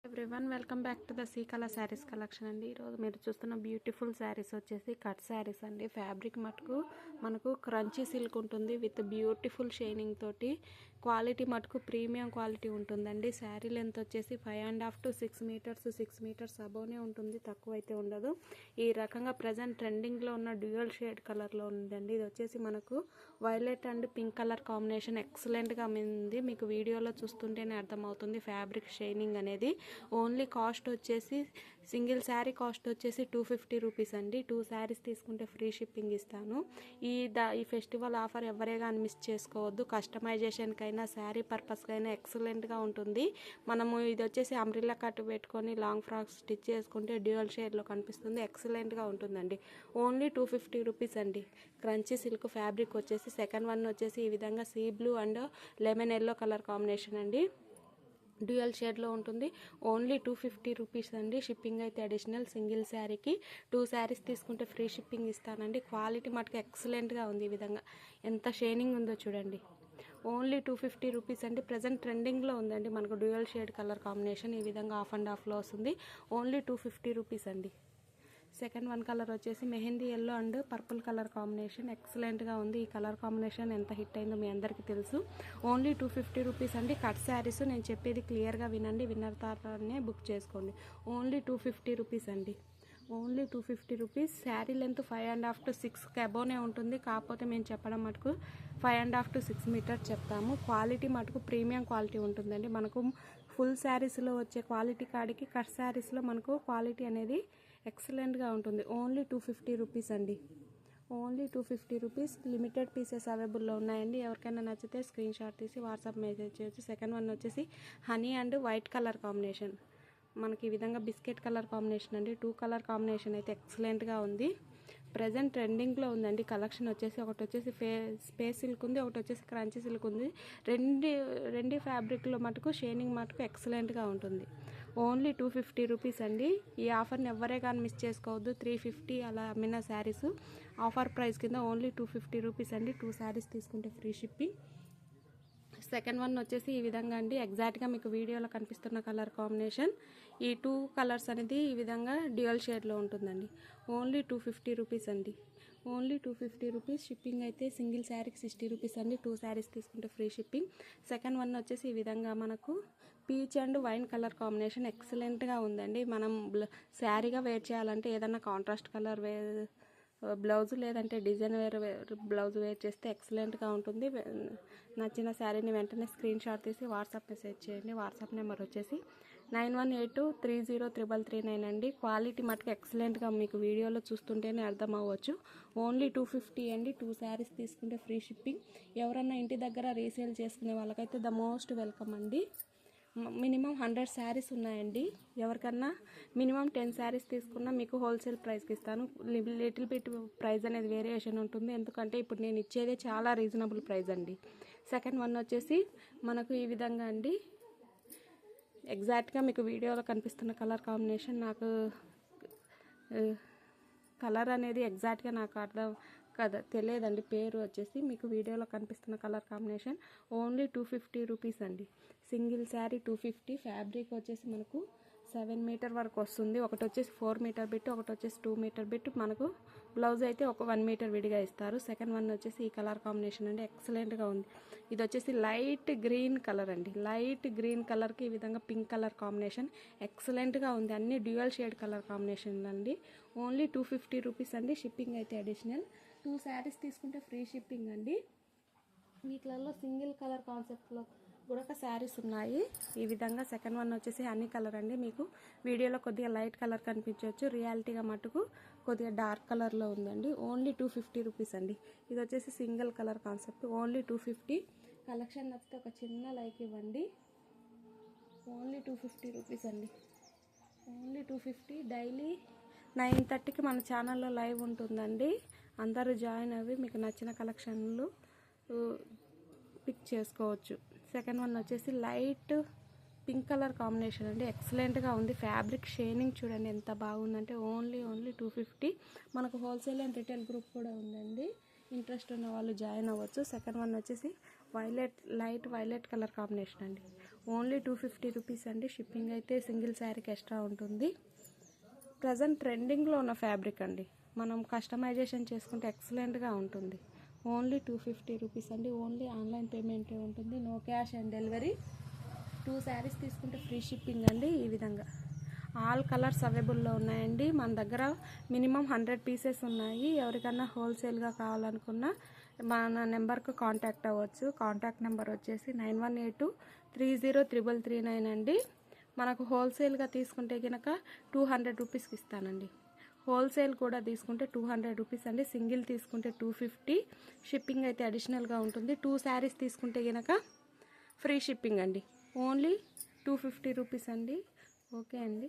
Everyone welcome back to the sea colour sarees collection అండి. ఈరోజు మీరు చూస్తున్న బ్యూటిఫుల్ శారీస్ వచ్చేసి కట్ శారీస్ అండి. ఫ్యాబ్రిక్ మటుకు మనకు క్రంచీ సిల్క్ ఉంటుంది విత్ బ్యూటిఫుల్ షైనింగ్ తోటి. క్వాలిటీ మటుకు ప్రీమియం క్వాలిటీ ఉంటుందండి. శారీ లెంత్ వచ్చేసి 5.5 to 6 మీటర్స్, 6 మీటర్స్ అబోనే ఉంటుంది, తక్కువ అయితే ఉండదు. ఈ రకంగా ప్రజెంట్ ట్రెండింగ్లో ఉన్న డ్యూయల్ షేడ్ కలర్లో ఉందండి. ఇది వచ్చేసి మనకు violet and pink colour combination ఎక్సలెంట్గా ఉంది. మీకు వీడియోలో చూస్తుంటేనే అర్థమవుతుంది ఫ్యాబ్రిక్ షైనింగ్ అనేది. ఓన్లీ కాస్ట్ వచ్చేసి సింగిల్ శారీ కాస్ట్ వచ్చేసి 250 రూపీస్ అండి. 2 శారీస్ తీసుకుంటే ఫ్రీ షిప్పింగ్ ఇస్తాను. ఈ ఫెస్టివల్ ఆఫర్ ఎవరే కానీ మిస్ చేసుకోవద్దు. కస్టమైజేషన్కైనా శారీ పర్పస్కైనా ఎక్సలెంట్గా ఉంటుంది. మనము ఇది వచ్చేసి అంబ్రిల్లా కట్ పెట్టుకొని లాంగ్ ఫ్రాక్స్ స్టిచ్ చేసుకుంటే డ్యూయల్ షేడ్లో కనిపిస్తుంది, ఎక్సలెంట్గా ఉంటుందండి. ఓన్లీ 250 రూపీస్ అండి. క్రంచీ సిల్క్ ఫ్యాబ్రిక్ వచ్చేసి సెకండ్ వన్ వచ్చేసి ఈ విధంగా sea blue and lemon yellow colour combination అండి. డ్యూయల్ షేడ్లో ఉంటుంది. ఓన్లీ 250 రూపీస్ అండి. షిప్పింగ్ అయితే అడిషనల్. సింగిల్ శారీకి 2 శారీస్ తీసుకుంటే ఫ్రీ షిప్పింగ్ ఇస్తానండి. క్వాలిటీ మటుకు ఎక్సలెంట్గా ఉంది. ఈ విధంగా ఎంత షైనింగ్ ఉందో చూడండి. ఓన్లీ 250 రూపీస్ అండి. ప్రజెంట్ ట్రెండింగ్లో ఉందండి మనకు డ్యూయల్ షేడ్ కలర్ కాంబినేషన్. ఈ విధంగా ఆఫ్ అండ్ ఆఫ్లో వస్తుంది. ఓన్లీ 250 రూపీస్ అండి. సెకండ్ వన్ కలర్ వచ్చేసి mehndi yellow and purple colour combination ఎక్సలెంట్గా ఉంది. ఈ కలర్ కాంబినేషన్ ఎంత హిట్ అయిందో మీ అందరికీ తెలుసు. ఓన్లీ 250 రూపీస్ అండి. కట్ శారీస్ నేను చెప్పేది క్లియర్గా వినండి. విన్నర్ తానే బుక్ చేసుకోండి. ఓన్లీ 250 రూపీస్ అండి. Only 250 rupees. Sari length 5.5 to 6 అబోనే ఉంటుంది. కాకపోతే మేము చెప్పడం మటుకు 5.5 to 6 మీటర్స్ చెప్తాము. క్వాలిటీ మటుకు ప్రీమియం క్వాలిటీ ఉంటుందండి. మనకు ఫుల్ శారీస్లో వచ్చే క్వాలిటీ కాడికి కట్ శారీస్లో మనకు క్వాలిటీ అనేది ఎక్సలెంట్గా ఉంటుంది. ఓన్లీ 250 రూపీస్ అండి. Only 250 rupees. లిమిటెడ్ పీసెస్ అవైలబుల్లో ఉన్నాయండి. ఎవరికైనా నచ్చితే స్క్రీన్ షాట్ తీసి వాట్సాప్ మెసేజ్ చేయొచ్చు. సెకండ్ వన్ వచ్చేసి honey and white colour combination. మనకి ఈ విధంగా బిస్కెట్ కలర్ కాంబినేషన్ అండి. 2 కలర్ కాంబినేషన్ అయితే ఎక్సలెంట్గా ఉంది. ప్రజెంట్ ట్రెండింగ్లో ఉందండి కలెక్షన్ వచ్చేసి. ఒకటి వచ్చేసి స్పేస్ సిల్క్ ఉంది, ఒకటి వచ్చేసి క్రంచీ సిల్క్ ఉంది. రెండు ఫ్యాబ్రిక్లో మటుకు షైనింగ్ మటుకు ఎక్సలెంట్గా ఉంటుంది. ఓన్లీ 250 రూపీస్ అండి. ఈ ఆఫర్ని ఎవరే కానీ మిస్ చేసుకోవద్దు. 350 అలా అమ్మిన శారీస్ ఆఫర్ ప్రైస్ కింద ఓన్లీ 250 రూపీస్ అండి. 2 శారీస్ తీసుకుంటే ఫ్రీ షిప్పింగ్. సెకండ్ వన్ వచ్చేసి ఈ విధంగా అండి. ఎగ్జాక్ట్గా మీకు వీడియోలో కనిపిస్తున్న కలర్ కాంబినేషన్. ఈ 2 కలర్స్ అనేది ఈ విధంగా డ్యూయల్ షేడ్లో ఉంటుందండి. ఓన్లీ 250 రూపీస్ అండి. Only 250 rupees. షిప్పింగ్ అయితే సింగిల్ శారీకి 60 రూపీస్ అండి. 2 శారీస్ తీసుకుంటే ఫ్రీ షిప్పింగ్. సెకండ్ వన్ వచ్చేసి ఈ విధంగా మనకు peach and wine colour combination ఎక్సలెంట్గా ఉందండి. మనం శారీగా వేర్ చేయాలంటే ఏదన్నా కాంట్రాస్ట్ కలర్ బ్లౌజ్ లేదంటే డిజైన్ బ్లౌజ్ వేర్ చేస్తే ఎక్సలెంట్గా ఉంటుంది. నచ్చిన శారీని వెంటనే స్క్రీన్ షాట్ తీసి వాట్సాప్ మెసేజ్ చేయండి. వాట్సాప్ నెంబర్ వచ్చేసి 9182303339 అండి. క్వాలిటీ మటుకు ఎక్సలెంట్గా మీకు వీడియోలో చూస్తుంటేనే అర్థం అవ్వచ్చు. ఓన్లీ 250 అండి. 2 శారీస్ తీసుకుంటే ఫ్రీ షిప్పింగ్. ఎవరన్నా ఇంటి దగ్గర రీసేల్ చేసుకునే వాళ్ళకైతే ద మోస్ట్ వెల్కమ్ అండి. మినిమం 100 శారీస్ ఉన్నాయండి. ఎవరికన్నా మినిమం 10 శారీస్ తీసుకున్నా మీకు హోల్సేల్ ప్రైస్కి ఇస్తాను. లిటిల్ బిట్ ప్రైస్ అనేది వేరియేషన్ ఉంటుంది, ఎందుకంటే ఇప్పుడు నేను ఇచ్చేదే చాలా రీజనబుల్ ప్రైస్ అండి. సెకండ్ వన్ వచ్చేసి మనకు ఈ విధంగా అండి. ఎగ్జాక్ట్గా మీకు వీడియోలో కనిపిస్తున్న కలర్ కాంబినేషన్ నాకు కలర్ అనేది ఎగ్జాక్ట్గా నాకు అర్థం కదా తెలియదండి. పేరు వచ్చేసి మీకు వీడియోలో కనిపిస్తున్న కలర్ కాంబినేషన్. ఓన్లీ 250 రూపీస్ అండి. సింగిల్ శారీ 250. ఫ్యాబ్రిక్ వచ్చేసి మనకు 7 మీటర్ వరకు వస్తుంది. ఒకటి వచ్చేసి 4 మీటర్ బిట్, ఒకటి వచ్చేసి 2 మీటర్ బిట్. మనకు బ్లౌజ్ అయితే ఒక 1 మీటర్ విడిగా ఇస్తారు. సెకండ్ వన్ వచ్చేసి ఈ కలర్ కాంబినేషన్ అండి. ఎక్సలెంట్గా ఉంది. ఇది వచ్చేసి లైట్ గ్రీన్ కలర్ అండి. లైట్ గ్రీన్ కలర్కి ఈ విధంగా పింక్ కలర్ కాంబినేషన్ ఎక్సలెంట్గా ఉంది. అన్ని డ్యూయల్ షేడ్ కలర్ కాంబినేషన్ అండి. ఓన్లీ 250 రూపీస్ అండి. షిప్పింగ్ అయితే అడిషనల్. 2 శారీస్ తీసుకుంటే ఫ్రీ షిప్పింగ్ అండి. వీటిలలో సింగిల్ కలర్ కాన్సెప్ట్లో కూడా ఒక శారీస్ ఉన్నాయి. ఈ విధంగా సెకండ్ వన్ వచ్చేసి హనీ కలర్ అండి. మీకు వీడియోలో కొద్దిగా లైట్ కలర్ కనిపించవచ్చు, రియాలిటీగా మటుకు కొద్దిగా డార్క్ కలర్లో ఉందండి. ఓన్లీ 250 రూపీస్ అండి. ఇది వచ్చేసి single colour concept. Only 250. Collection నచ్చితే ఒక చిన్న లైక్ ఇవ్వండి. ఓన్లీ 250 రూపీస్ అండి. ఓన్లీ 250. డైలీ 9:30కి మన ఛానల్లో లైవ్ ఉంటుందండి. అందరూ జాయిన్ అవి మీకు నచ్చిన కలెక్షన్లు పిక్ చేసుకోవచ్చు. సెకండ్ వన్ వచ్చేసి లైట్ పింక్ కలర్ కాంబినేషన్ అండి. ఎక్సలెంట్గా ఉంది. ఫ్యాబ్రిక్ షైనింగ్ చూడండి ఎంత బాగుందంటే. ఓన్లీ 250. మనకు హోల్సేల్ అండ్ రిటైల్ గ్రూప్ కూడా ఉందండి. ఇంట్రెస్ట్ ఉన్న వాళ్ళు జాయిన్ అవ్వచ్చు. సెకండ్ వన్ వచ్చేసి లైట్ వైలెట్ కలర్ కాంబినేషన్ అండి. ఓన్లీ 250 రూపీస్ అండి. షిప్పింగ్ అయితే సింగిల్ శారీకి ఎక్స్ట్రా ఉంటుంది. ప్రజెంట్ ట్రెండింగ్లో ఉన్న ఫ్యాబ్రిక్ అండి. మనం కస్టమైజేషన్ చేసుకుంటే ఎక్సలెంట్గా ఉంటుంది. ఓన్లీ 250 రూపీస్ అండి. ఓన్లీ ఆన్లైన్ పేమెంటే ఉంటుంది. No cash on delivery. 2 sarees తీసుకుంటే ఫ్రీ షిప్పింగ్ అండి. ఈ విధంగా ఆల్ కలర్స్ అవైలబుల్లో ఉన్నాయండి. మన దగ్గర మినిమం 100 పీసెస్ ఉన్నాయి. ఎవరికన్నా హోల్సేల్గా కావాలనుకున్నా మన నెంబర్కు కాంటాక్ట్ అవ్వచ్చు. కాంటాక్ట్ నెంబర్ వచ్చేసి 9182303339 అండి. మనకు హోల్సేల్గా తీసుకుంటే కనుక 200 రూపీస్కి ఇస్తానండి. హోల్సేల్ కూడా తీసుకుంటే 200 రూపీస్ అండి. సింగిల్ తీసుకుంటే 250. షిప్పింగ్ అయితే అడిషనల్గా ఉంటుంది. 2 శారీస్ తీసుకుంటే కనుక ఫ్రీ షిప్పింగ్ అండి. ఓన్లీ 250 రూపీస్ అండి. ఓకే అండి.